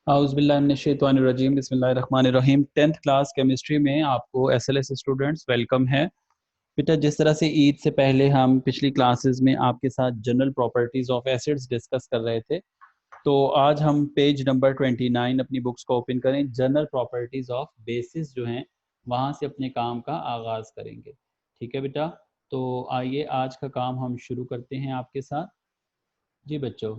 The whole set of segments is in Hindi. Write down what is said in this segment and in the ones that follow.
औज़ुबिल्लाहिमिनश्शैतानिर्रजीम बिस्मिल्लाहिर्रहमानिर्रहीम। 10th क्लास केमिस्ट्री में आपको एसएलएस स्टूडेंट्स वेलकम है। बेटा, जिस तरह से ईद से पहले हम पिछली क्लासेस में आपके साथ general properties of acids discuss कर रहे थे, तो आज हम पेज नंबर 29 अपनी बुक्स को ओपन करें। जनरल प्रॉपर्टीज़ ऑफ बेसिस जो हैं वहाँ से अपने काम का आगाज़ करेंगे। ठीक है बेटा, तो आइए आज का काम हम शुरू करते हैं आपके साथ। जी बच्चों,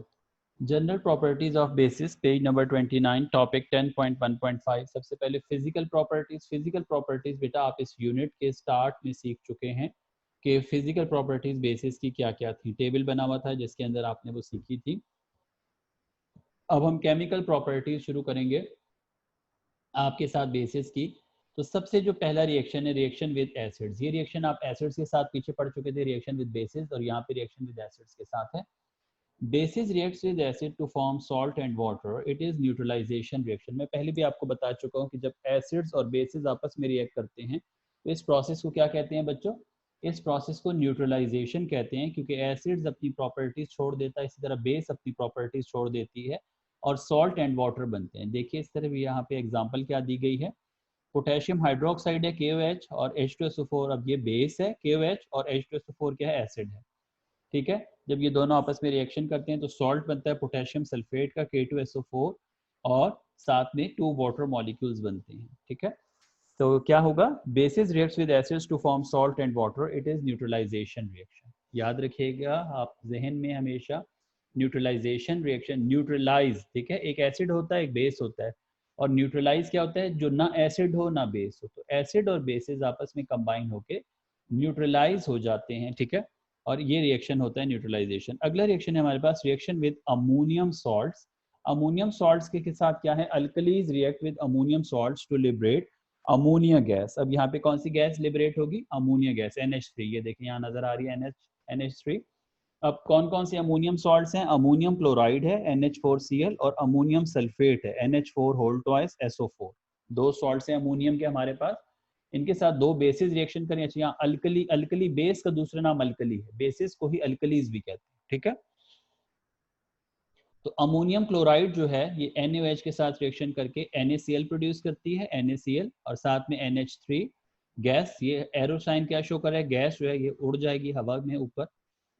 general properties of basis, page number 29, topic 10.1.5। सबसे पहले फिजिकल प्रॉपर्टीज। फिजिकल प्रॉपर्टीज बेटा आप इस यूनिट के स्टार्ट में सीख चुके हैं कि फिजिकल प्रॉपर्टीज बेसिस की क्या क्या थी। टेबल बना हुआ था जिसके अंदर आपने वो सीखी थी। अब हम केमिकल प्रॉपर्टीज शुरू करेंगे आपके साथ बेसिस की। तो सबसे जो पहला रिएक्शन है, रिएक्शन विद एसिड्स। ये रिएक्शन आप एसिड्स के साथ पीछे पढ़ चुके थे, रिएक्शन विद बेसिस, और यहाँ पे रिएक्शन विद एसिड्स के साथ है। Bases reacts with acid to form salt and water, it is neutralisation reaction. मैं पहले भी आपको बता चुका हूँ कि जब एसिड्स और बेसिस आपस में रिएक्ट करते हैं तो इस प्रोसेस को क्या कहते हैं बच्चों? इस प्रोसेस को न्यूट्रलाइजेशन कहते हैं, क्योंकि एसिड्स अपनी प्रॉपर्टीज छोड़ देता है, इसी तरह बेस अपनी प्रॉपर्टीज छोड़ देती है और सॉल्ट एंड वाटर बनते हैं। देखिए इस तरह भी यहाँ पे एग्जाम्पल क्या दी गई है। पोटेशियम हाइड्रोक्साइड है KOH और H2SO4। अब ये बेस है KOH और H2SO4 क्या है? एसिड है। ठीक है, जब ये दोनों आपस में रिएक्शन करते हैं तो सॉल्ट बनता है पोटेशियम सल्फेट का K2SO4 और साथ में 2 वाटर मॉलिक्यूल्स बनते हैं। ठीक है, तो क्या होगा? Bases reacts with acids to form salt and water, it is neutralisation reaction. याद रखिएगा आप जहन में हमेशा, न्यूट्रलाइजेशन रिएक्शन, न्यूट्रलाइज। ठीक है, एक एसिड होता है एक बेस होता है, और न्यूट्रलाइज क्या होता है? जो ना एसिड हो ना बेस हो। तो एसिड और बेसिस आपस में कंबाइन होके न्यूट्रलाइज हो जाते हैं। ठीक है, और ये रिएक्शन होता है न्यूट्रलाइजेशन। अगला रिएक्शन है हमारे पास reaction with ammonium salts. Ammonium salts के साथ क्या है? Alkalis react with ammonium salts to liberate ammonia gas. अब यहाँ पे कौन सी गैस लिबरेट होगी? Ammonia gas, NH3। ये देखिए यहाँ नजर आ रही है NH3। अब कौन कौन से अमोनियम सॉल्ट्स हैं? अमोनियम क्लोराइड है NH4Cl, और अमोनियम सल्फेट है NH4 होल ट्वाइस SO4। दो सॉल्ट्स हैं अमोनियम के हमारे पास। इनके साथ दो बेसिस रिएक्शन करें। अच्छा, यहाँ अल्कली, अल्कली बेस का दूसरा नाम अल्कली है, बेसिस को ही अल्कलीज भी कहते हैं। ठीक है, तो अमोनियम क्लोराइड जो है ये NaOH के साथ रिएक्शन करके NaCl प्रोड्यूस करती है, NaCl, और साथ में NH3 गैस। ये एरो साइन क्या शो कर रहा है? गैस जो है ये उड़ जाएगी हवा में ऊपर,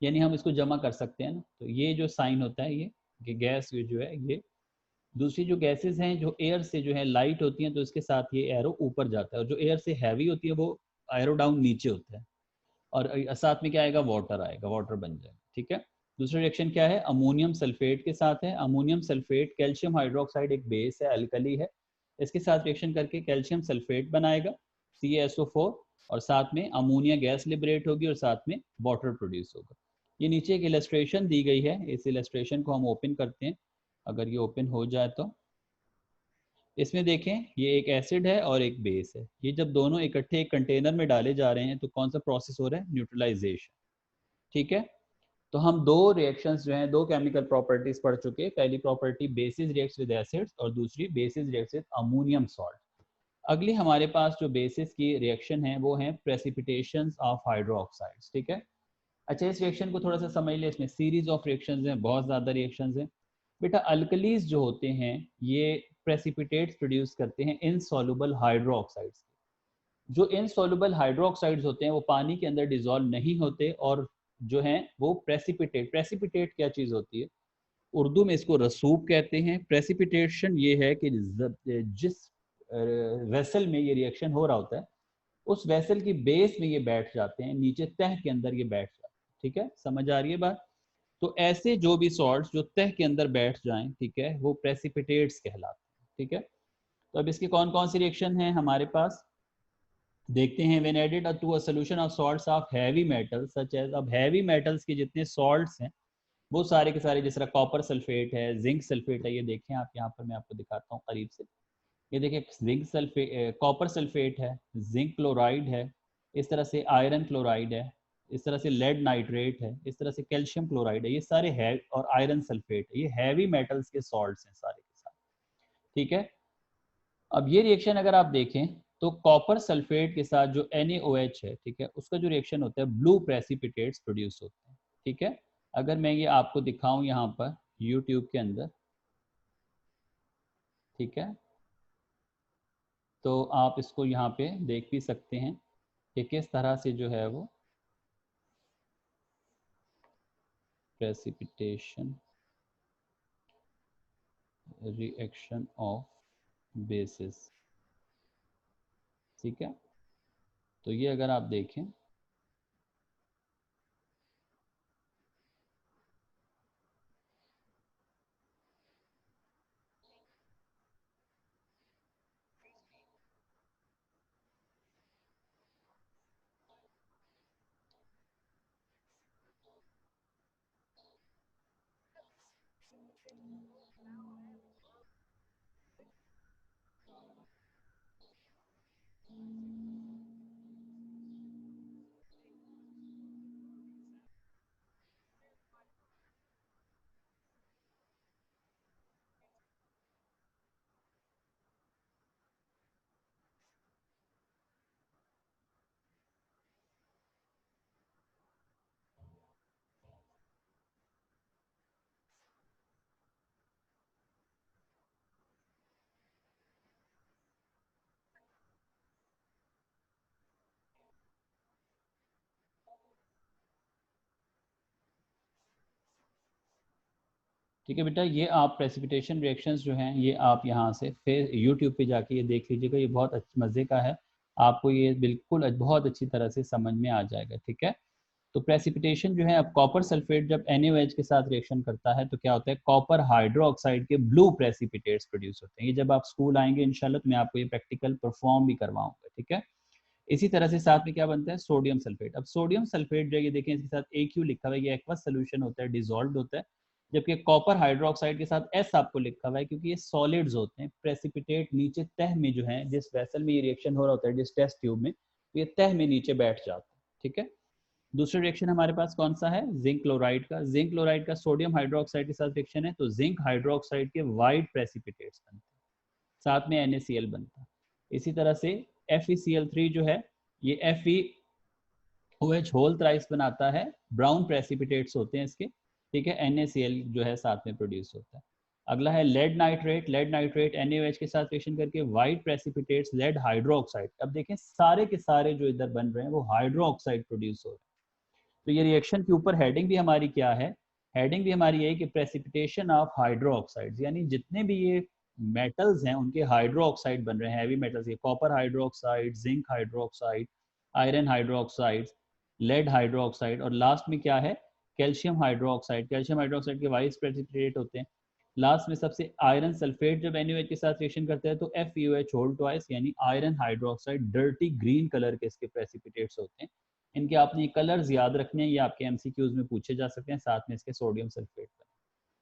यानी हम इसको जमा कर सकते हैं ना। तो ये जो साइन होता है ये कि गैस ये जो है ये, दूसरी जो गैसेस हैं जो एयर से जो है लाइट होती हैं तो इसके साथ ये एरो ऊपर जाता है, और जो एयर से हैवी होती है वो एरो डाउन नीचे होता है। और साथ में क्या आएगा? वाटर आएगा, वाटर बन जाएगा। ठीक है, दूसरा रिएक्शन क्या है? अमोनियम सल्फेट के साथ है। अमोनियम सल्फेट, कैल्शियम हाइड्रोक्साइड एक बेस है, अल्कली है, इसके साथ रिएक्शन करके कैल्शियम सल्फेट बनाएगा CaSO4, और साथ में अमोनिया गैस लिबरेट होगी और साथ में वाटर प्रोड्यूस होगा। ये नीचे एक इलस्ट्रेशन दी गई है, इस इलस्ट्रेशन को हम ओपन करते हैं। अगर ये ओपन हो जाए तो इसमें देखें ये एक एसिड है और एक बेस है। ये जब दोनों इकट्ठे एक कंटेनर में डाले जा रहे हैं तो कौन सा प्रोसेस हो रहा है? न्यूट्रलाइजेशन। ठीक है, तो हम दो रिएक्शंस जो हैं, दो केमिकल प्रॉपर्टीज पढ़ चुके हैं। पहली property basis reacts with acids और दूसरी basis reacts with ammonium salt. अगली हमारे पास जो बेसिस की रिएक्शन है वो है प्रेसिपिटेशन ऑफ हाइड्रोक्साइड्स। ठीक है, अच्छा इस रिएक्शन को थोड़ा सा समझ लिया। इसमें सीरीज ऑफ रिएक्शंस हैं, बहुत ज़्यादा रिएक्शंस हैं। बेटा अल्कलीज जो होते हैं ये प्रेसिपिटेट्स प्रोड्यूस करते हैं इनसॉल्युबल हाइड्रोक्साइड्स। जो इनसॉल्युबल हाइड्रोक्साइड्स होते हैं वो पानी के अंदर डिजोल्व नहीं होते और जो हैं वो प्रेसिपिटेट। प्रेसिपिटेट क्या चीज़ होती है? उर्दू में इसको रसूब कहते हैं। प्रेसिपिटेशन ये है कि जिस वेसल में ये रिएक्शन हो रहा होता है उस वेसल की बेस में ये बैठ जाते हैं, नीचे तह के अंदर ये बैठ जाते हैं। ठीक है, समझ आ रही है बात? तो ऐसे जो भी सॉल्ट्स जो तह के अंदर बैठ जाएं, ठीक है, वो प्रेसिपिटेट्स कहलाते हैं। ठीक है, तो अब इसके कौन कौन सी रिएक्शन हैं हमारे पास देखते हैं। When added to a solution of salts of heavy metals such as, अब हैवी मेटल्स के जितने सॉल्ट्स हैं वो सारे के सारे, जिस तरह कॉपर सल्फेट है, जिंक सल्फेट है, ये देखें आप यहाँ पर, मैं आपको दिखाता हूँ करीब से। ये देखिए जिंक सल्फेट, कॉपर सल्फेट है, जिंक क्लोराइड है, इस तरह से आयरन क्लोराइड है, इस तरह से लेड नाइट्रेट है, इस तरह से कैल्शियम क्लोराइड है, ये सारे है, और आयरन सल्फेट है, ये हैवी मेटल्स के सॉल्ट्स हैं सारे के सारे। ठीक है, अब ये रिएक्शन अगर आप देखें तो कॉपर सल्फेट के साथ जो NaOH है, ठीक है, उसका जो रिएक्शन होता है ब्लू प्रेसिपिटेट्स प्रोड्यूस होते हैं। ठीक है, अगर मैं ये आपको दिखाऊं यहाँ पर यूट्यूब के अंदर, ठीक है, तो आप इसको यहाँ पे देख भी सकते हैं कि किस तरह से जो है वो प्रेसिपिटेशन रिएक्शन ऑफ बेसिस, ठीक है। तो ये अगर आप देखें ठीक है बेटा, ये आप प्रेसिपिटेशन रिएक्शंस जो हैं ये आप यहाँ से फिर यूट्यूब पे जाके ये देख लीजिएगा, ये बहुत मज़े का है, आपको ये बिल्कुल बहुत अच्छी तरह से समझ में आ जाएगा, ठीक है। तो प्रेसिपिटेशन जो है, अब कॉपर सल्फेट जब NaOH के साथ रिएक्शन करता है तो क्या होता है, कॉपर हाइड्रोक्साइड के ब्लू प्रेसिपिटेट्स प्रोड्यूस होते हैं। ये जब आप स्कूल आएंगे इंशाल्लाह तो मैं आपको ये प्रैक्टिकल परफॉर्म भी करवाऊंगा, ठीक है। इसी तरह से साथ में क्या बनता है, सोडियम सल्फेट। अब सोडियम सल्फेट जो ये देखें इसके साथ AQ लिखा हुआ है, ये एक्वस सोल्यूशन होता है, डिजोल्व होता है, जबकि कॉपर हाइड्रोक्साइड के साथ S आपको लिखा हुआ है क्योंकि ये सॉलिड्स होते हैं। प्रेसिपिटेट नीचे तह में जो है, जिस वेसल में ये रिएक्शन हो रहा होता है, जिस टेस्ट ट्यूब में, तो ये तह में नीचे बैठ जाता है, ठीक है। दूसरा रिएक्शन हमारे पास कौन सा है, जिंक क्लोराइड का। जिंक क्लोराइड का सोडियम हाइड्रोक्साइड के साथ रिएक्शन है, तो जिंक हाइड्रोक्साइड के वाइट प्रेसिपिटेट्स बनते हैं, साथ में NaCl बनता है। इसी तरह से FeCl3 जो है, ये FeOH होल थ्राइस बनाता है, ब्राउन प्रेसिपिटेट्स होते हैं इसके, ठीक है। NaCl जो है साथ में प्रोड्यूस होता है। अगला है lead nitrate. Lead nitrate NaOH के साथ रिएक्शन करके वाइट प्रेसिपिटेट्स लेड हाइड्रोक्साइड, अब देखें सारे के सारे जो इधर बन रहे हैं वो हाइड्रोक्साइड प्रोड्यूस हो रहे हैं। तो ये रिएक्शन के ऊपर हेडिंग भी हमारी क्या है, हेडिंग भी हमारी यही कि प्रेसिपिटेशन ऑफ हाइड्रोक्साइड्स, यानी जितने भी ये मेटल्स हैं उनके हाइड्रोक्साइड बन रहे हैं, हैवी मेटल्स, ये copper hydroxide, zinc hydroxide, iron hydroxide, lead hydroxide, और लास्ट में क्या है, कैल्शियम हाइड्रोक्साइड। कैल्शियम हाइड्रोक्साइड के वाइस प्रेसिपिटेट होते हैं। लास्ट में सबसे आयरन सल्फेट जब NaOH के साथ रिएक्शन करता है तो FeOH होल ट्वाइस, यानी iron hydroxide, dirty green colour के इसके प्रेसिपिटेट्स होते हैं। इनके आपने कलर्स याद रखने हैं, ये आपके MCQs में पूछे जा सकते हैं, साथ में इसके सोडियम सल्फेट का।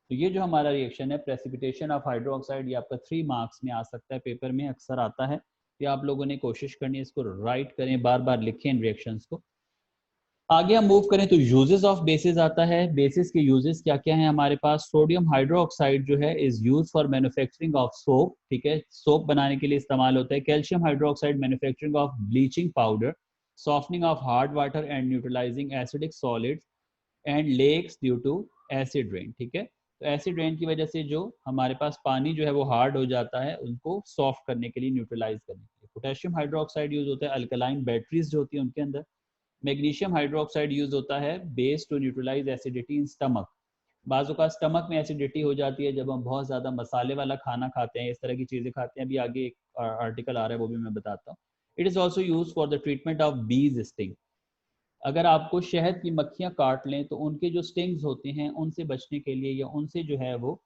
तो ये जो हमारा रिएक्शन है प्रेसिपिटेशन ऑफ हाइड्रोक्साइड, ये आपका 3 मार्क्स में आ सकता है, पेपर में अक्सर आता है। ये आप लोगों ने कोशिश करनी है, इसको राइट करें, बार बार लिखें इन रिएक्शंस को। आगे हम मूव करें तो यूजेस ऑफ बेसिस आता है। बेसिस के यूजेस क्या क्या हैं हमारे पास, सोडियम हाइड्रोक्साइड जो है is use for manufacturing of soap, ठीक है, सोप बनाने के लिए इस्तेमाल होता है। Calcium hydroxide manufacturing of bleaching powder, softening of hard water and neutralising acidic solids and lakes due to acid rain, ठीक है। तो एसिड रेन की वजह से जो हमारे पास पानी जो है वो हार्ड हो जाता है, उनको सॉफ्ट करने के लिए, न्यूट्रलाइज करने के लिए। पोटेशियम हाइड्रोक्साइड यूज होता है अल्कलाइन बैटरीज जो होती है उनके अंदर। मैग्नीशियम हाइड्रोक्साइड यूज होता है base to neutralise acidity in stomach. बाजू का स्टमक में एसिडिटी हो जाती है जब हम बहुत ज्यादा मसाले वाला खाना खाते हैं, इस तरह की चीजें खाते हैं। अभी आगे एक आर्टिकल आ रहा है वो भी मैं बताता हूँ। It is also use for the treatment of बीज स्टिंग। अगर आपको शहद की मक्खियां काट लें तो उनके जो स्टिंग्स होते हैं उनसे बचने के लिए, या उनसे जो है वो,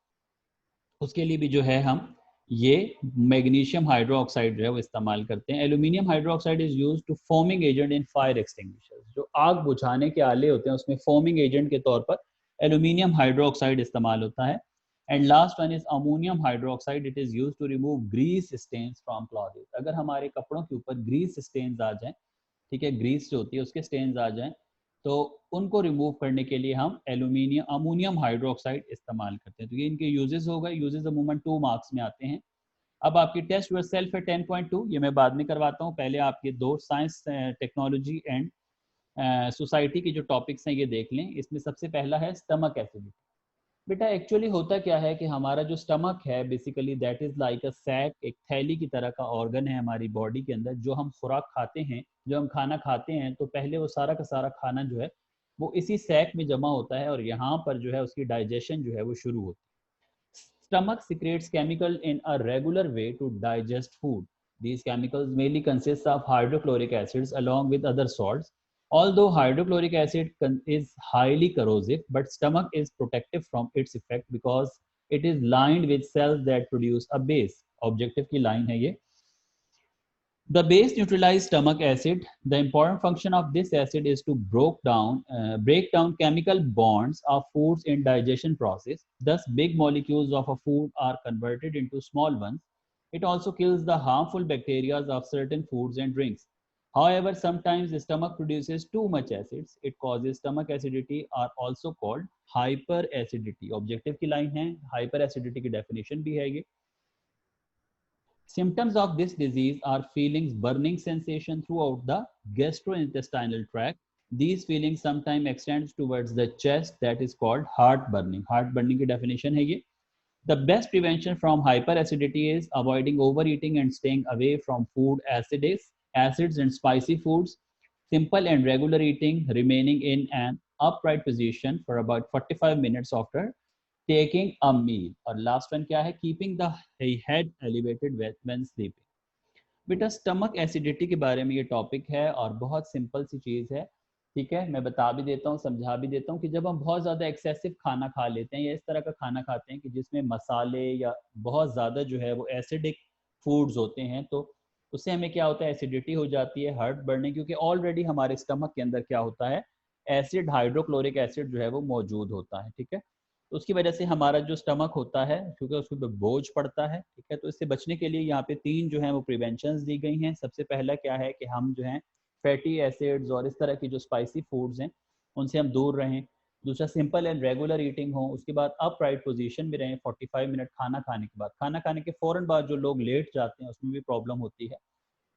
उसके लिए भी जो है हम ये मैग्नीशियम हाइड्रोक्साइड जो है वो इस्तेमाल करते हैं। Aluminium hydroxide is used to foaming agent in fire extinguishers. जो आग बुझाने के आले होते हैं उसमें फोमिंग एजेंट के तौर पर एल्यूमिनियम हाइड्रोक्साइड इस्तेमाल होता है। And last one is ammonium hydroxide, it is used to remove grease stains from clothes. अगर हमारे कपड़ों के ऊपर ग्रीस स्टेन्स आ जाएं, ठीक है, ग्रीस जो होती है उसके स्टेन्स आ जाएं, तो उनको रिमूव करने के लिए हम एल्यूमिनियम अमोनियम हाइड्रोक्साइड इस्तेमाल करते हैं। तो ये इनके यूजेस हो गए। यूजेस अमूमन 2 मार्क्स में आते हैं। अब आपकी टेस्ट यूर सेल्फ है 10.2, ये मैं बाद में करवाता हूँ। पहले आप ये दो साइंस, टेक्नोलॉजी एंड सोसाइटी के जो टॉपिक्स हैं ये देख लें। इसमें सबसे पहला है स्टमक एसिडिटी। बेटा एक्चुअली होता क्या है कि हमारा जो स्टमक है basically that is like a sac, एक थैली की तरह का ऑर्गन है हमारी बॉडी के अंदर। जो हम खुराक खाते हैं, जो हम खाना खाते हैं, तो पहले वो सारा का सारा खाना जो है वो इसी सैक में जमा होता है और यहाँ पर जो है उसकी डाइजेशन जो है वो शुरू होती है। Stomach secretes chemical in a regular way to digest food. These chemicals mainly consist of hydrochloric acids along with other salts. Although hydrochloric acid is highly corrosive, but stomach is protective from its effect because it is lined with cells that produce a base. Objective की line है ये। The base neutralizes stomach acid. The important function of this acid is to break down chemical bonds of foods in digestion process. Thus, big molecules of a food are converted into small ones. It also kills the harmful bacteria of certain foods and drinks. However, sometimes the stomach produces too much acids. It causes stomach acidity, are also called hyperacidity. Objective की line है, hyperacidity की definition भी है ये। Symptoms of this disease are feelings burning sensation throughout the gastrointestinal tract. These feelings sometimes extend towards the chest, that is called heartburning. Heartburning की definition है ये। The best prevention from hyperacidity is avoiding overeating and staying away from food acids and spicy foods. Simple and regular eating, remaining in an upright position for about 45 minutes after taking a meal. और लास्ट वन क्या है? Keeping the head elevated when sleeping. बेटा स्टमक एसिडिटी के बारे में ये टॉपिक है और बहुत सिंपल सी चीज़ है, ठीक है। मैं बता भी देता हूँ, समझा भी देता हूँ कि जब हम बहुत ज़्यादा एक्सेसिव खाना खा लेते हैं या इस तरह का खाना खाते हैं कि जिसमें मसाले या बहुत ज़्यादा जो है वो एसिडिक फूड्स होते हैं, तो उससे हमें क्या होता है? एसिडिटी हो जाती है, हार्ट बर्निंग, क्योंकि ऑलरेडी हमारे स्टमक के अंदर क्या होता है? एसिड, हाइड्रोक्लोरिक एसिड जो है वो मौजूद होता है, ठीक है। तो उसकी वजह से हमारा जो स्टमक होता है, क्योंकि उसके ऊपर बोझ पड़ता है, ठीक है। तो इससे बचने के लिए यहाँ पे 3 जो है वो प्रिवेंशंस दी गई हैं। सबसे पहला क्या है कि हम जो है फैटी एसिड्स और इस तरह की जो स्पाइसी फूड्स हैं उनसे हम दूर रहें। दूसरा, सिंपल एंड रेगुलर ईटिंग हो। उसके बाद अपराइट पोजीशन में रहें 45 मिनट खाना खाने के बाद। खाना खाने के फ़ौरन बाद जो लोग लेट जाते हैं उसमें भी प्रॉब्लम होती है।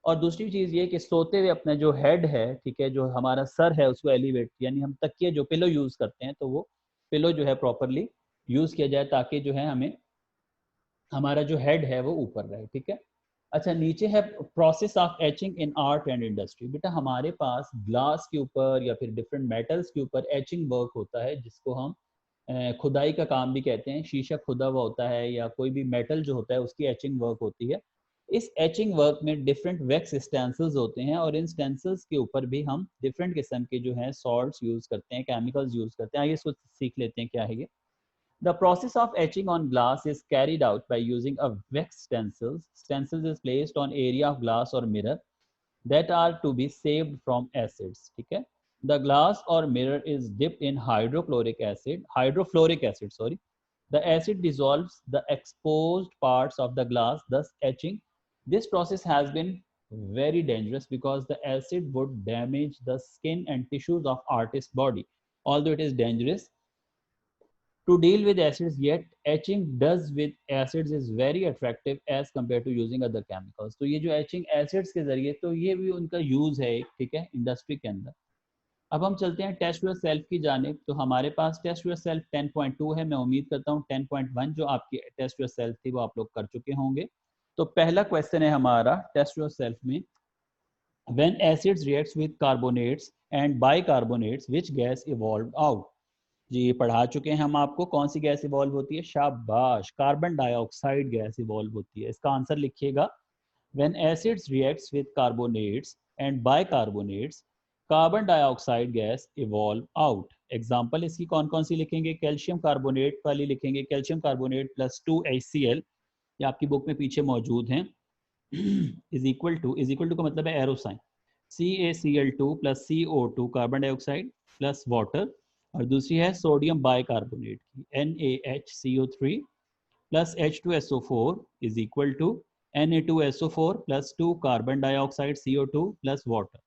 और दूसरी चीज़ ये कि सोते हुए अपना जो हेड है, ठीक है, जो हमारा सर है उसको एलिवेट, यानी हम तकिए जो पिलो यूज़ करते हैं तो वो पिलो जो है प्रॉपरली यूज़ किया जाए ताकि जो है हमें हमारा जो हेड है वो ऊपर रहे, ठीक है। अच्छा, नीचे है process of etching in art and industry. बेटा हमारे पास ग्लास के ऊपर या फिर डिफरेंट मेटल्स के ऊपर एचिंग वर्क होता है जिसको हम खुदाई का काम भी कहते हैं। शीशा खुदा हुआ होता है या कोई भी मेटल जो होता है उसकी एचिंग वर्क होती है। इस एचिंग वर्क में डिफरेंट वैक्स स्टेंसिल्स होते हैं और इन स्टेंसिल्स के ऊपर भी हम डिफरेंट किस्म के जो है सॉल्ट्स यूज़ करते हैं, केमिकल्स यूज़ करते हैं। आइए इसको सीख लेते हैं क्या है ये। The process of etching on glass is carried out by using a wax stencils. Stencils is placed on area of glass or mirror that are to be saved from acids. ठीक है? The glass or mirror is dipped in hydrofluoric acid, sorry. The acid dissolves the exposed parts of the glass, thus etching. This process has been very dangerous because the acid would damage the skin and tissues of artist's body. Although it is dangerous to deal with acids, yet etching does with acids is very attractive as compared to using other chemicals. तो ये जो etching acids के जरिए, तो ये भी उनका यूज है एक, ठीक है, इंडस्ट्री के अंदर। अब हम चलते हैं टेस्ट योर सेल्फ की जानिब। तो हमारे पास टेस्ट योर सेल्फ 10.2 है। मैं उम्मीद करता हूँ 10.1 जो आपकी टेस्ट योर सेल्फ थी वो आप लोग कर चुके होंगे। तो पहला क्वेश्चन है हमारा टेस्ट योर सेल्फ में, when acids reacts with carbonates and bicarbonates, which gas evolved out? जी पढ़ा चुके हैं हम आपको। कौन सी गैस इवॉल्व होती है? शाबाश, कार्बन डाइऑक्साइड गैस इवॉल्व होती है। इसका आंसर लिखिएगा, when acids reacts with carbonates and bicarbonates, carbon dioxide gas evolve out. Example इसकी कौन कौन सी लिखेंगे? कैल्शियम कार्बोनेट वाली लिखेंगे, कैल्शियम कार्बोनेट प्लस 2HCl, ये आपकी बुक में पीछे मौजूद हैं। इज इक्वल टू का मतलब है arrow sign, CaCl2 plus CO2 carbon dioxide plus water, और दूसरी है सोडियम बाइकार्बोनेट की NaHCO3 plus H2SO4 is equal to Na2SO4 plus 2 carbon dioxide CO2 plus water.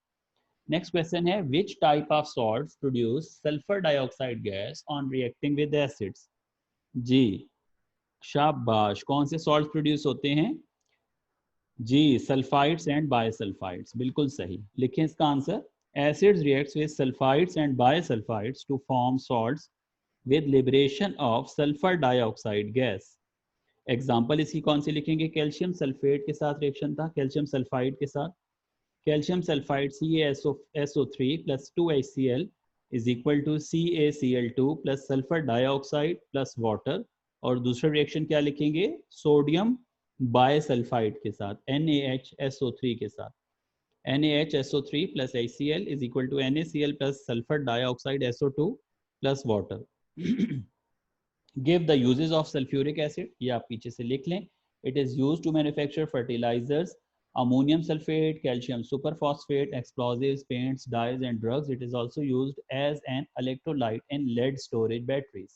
Next question है, which type of salts produce sulphur dioxide gas on reacting with acids? जी शाबाश, कौन से सॉल्ट प्रोड्यूस होते हैं? जी सल्फाइड्स एंड बायसल्फाइड्स, बिल्कुल सही। लिखें इसका answer, acids reacts with sulphides and bisulphides to form salts with liberation of sulfur dioxide gas। Example इसकी कौन सी लिखेंगे? कैल्शियम सल्फेट के साथ रिएक्शन था, कैल्शियम सल्फाइड के साथ। Calcium sulphide CaSO3 plus 2HCl is equal to CaCl2 plus sulphur dioxide plus water. और दूसरा रिएक्शन क्या लिखेंगे? सोडियम बायसल्फाइड के साथ NaHSO3 के साथ। NaHSO3 plus HCl is equal to NaCl plus sulfur dioxide SO2 plus water। Give the uses of sulfuric acid, ये आप पीछे से लिख लें। It is used to manufacture fertilizers, ammonium sulfate, calcium superphosphate, explosives, paints, dyes and drugs. It is also used as an electrolyte in lead storage batteries।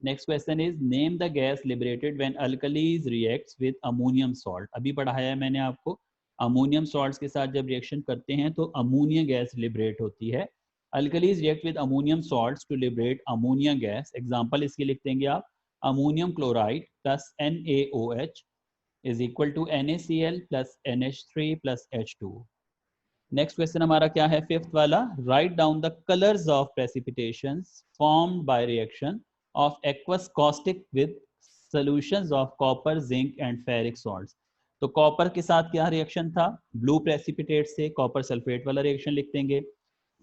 Next question is name the gas liberated when alkalis reacts with ammonium salt। अभी पढ़ाया है मैंने आपको, अमोनियम सॉल्ट्स के साथ जब रिएक्शन करते हैं तो अमोनिया गैस लिबरेट होती है। Alkalis react with ammonium salts to liberate ammonia gas. Example इसके लिख देंगे आप, ammonium chloride plus NaOH is equal to NaCl plus NH3 plus H2। Next question हमारा क्या है? फिफ्थ वाला, write down the colours of precipitations formed by reaction of aqueous caustic with solutions of copper, zinc and ferric salts. तो कॉपर के साथ क्या रिएक्शन था? ब्लू प्रेसिपिटेट से कॉपर सल्फेट वाला रिएक्शन लिख देंगे।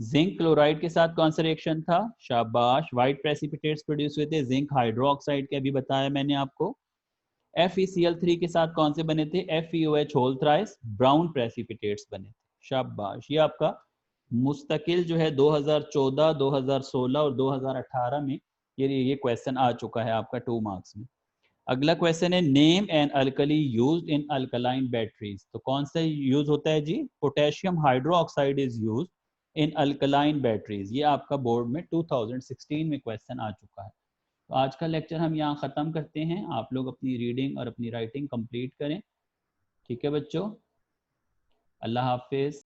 जिंक क्लोराइड के साथ कौन सा रिएक्शन था? शाबाश, व्हाइट प्रेसिपिटेट्स प्रोड्यूस हुए थे जिंक हाइड्रोक्साइड के, अभी बताया मैंने आपको। FeCl3 के साथ कौन से बने थे? FeOH whole thrice, brown precipitates बने थे। शाबाश, ये आपका मुस्तकिल जो है 2014, 2016 और 2018 में ये क्वेश्चन आ चुका है आपका 2 मार्क्स में। अगला क्वेश्चन है name and alkali used in alkaline batteries. तो कौन सा यूज होता है जी? Potassium hydroxide is used in alkaline batteries. ये आपका बोर्ड में 2016 में क्वेश्चन आ चुका है। तो आज का लेक्चर हम यहाँ ख़त्म करते हैं। आप लोग अपनी रीडिंग और अपनी राइटिंग कंप्लीट करें। ठीक है बच्चों, अल्लाह हाफिज़।